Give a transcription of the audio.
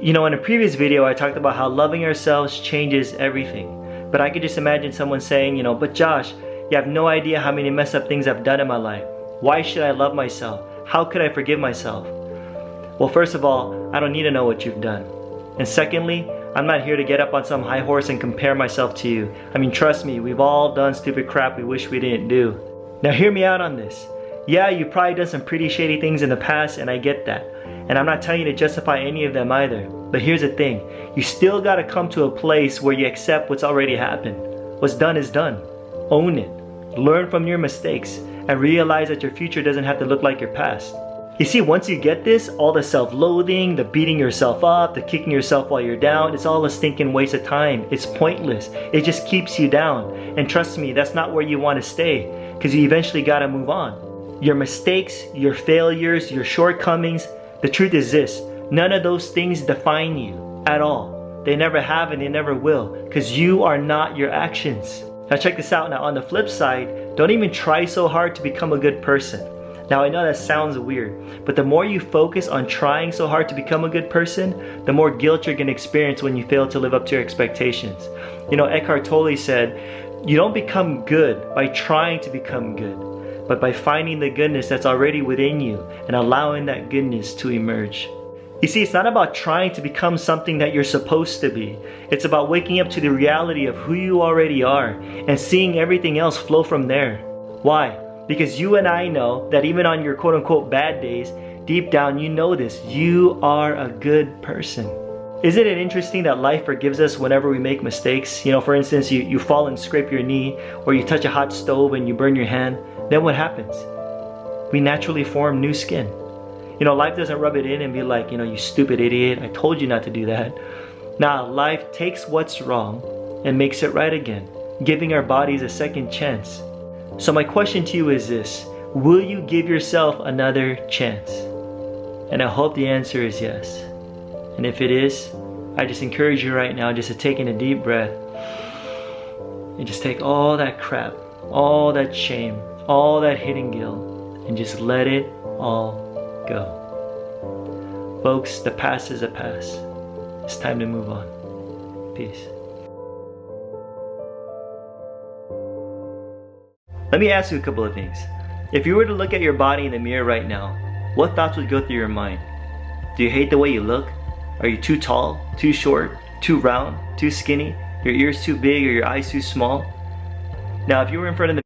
You know, in a previous video, I talked about how loving ourselves changes everything. But I could just imagine someone saying, but Josh, you have no idea how many messed up things I've done in my life. Why should I love myself? How could I forgive myself? Well, first of all, I don't need to know what you've done. And secondly, I'm not here to get up on some high horse and compare myself to you. I mean, trust me, we've all done stupid crap we wish we didn't do. Now hear me out on this. Yeah, you've probably done some pretty shady things in the past, and I get that. And I'm not telling you to justify any of them either. But here's the thing. You still gotta come to a place where you accept what's already happened. What's done is done. Own it. Learn from your mistakes. And realize that your future doesn't have to look like your past. You see, once you get this, all the self-loathing, the beating yourself up, the kicking yourself while you're down, it's all a stinking waste of time. It's pointless. It just keeps you down. And trust me, that's not where you want to stay, because you eventually gotta move on. Your mistakes, your failures, your shortcomings, the truth is this, none of those things define you at all. They never have and they never will, because you are not your actions. Now check this out. Now on the flip side, don't even try so hard to become a good person. Now I know that sounds weird, but the more you focus on trying so hard to become a good person, the more guilt you're going to experience when you fail to live up to your expectations. Eckhart Tolle said, you don't become good by trying to become good, but by finding the goodness that's already within you and allowing that goodness to emerge. You see, it's not about trying to become something that you're supposed to be. It's about waking up to the reality of who you already are and seeing everything else flow from there. Why? Because you and I know that even on your quote-unquote bad days, deep down you know this. You are a good person. Isn't it interesting that life forgives us whenever we make mistakes? For instance, you fall and scrape your knee, or you touch a hot stove and you burn your hand. Then what happens? We naturally form new skin. Life doesn't rub it in and be like, you stupid idiot, I told you not to do that. Nah, life takes what's wrong and makes it right again, giving our bodies a second chance. So my question to you is this: will you give yourself another chance? And I hope the answer is yes. And if it is, I just encourage you right now just to take in a deep breath and just take all that crap, all that shame, all that hidden guilt, and just let it all go. Folks, the past is a past. It's time to move on. Peace. Let me ask you a couple of things. If you were to look at your body in the mirror right now, what thoughts would go through your mind? Do you hate the way you look? Are you too tall, too short, too round, too skinny? Your ears too big or your eyes too small? Now, if you were in front of the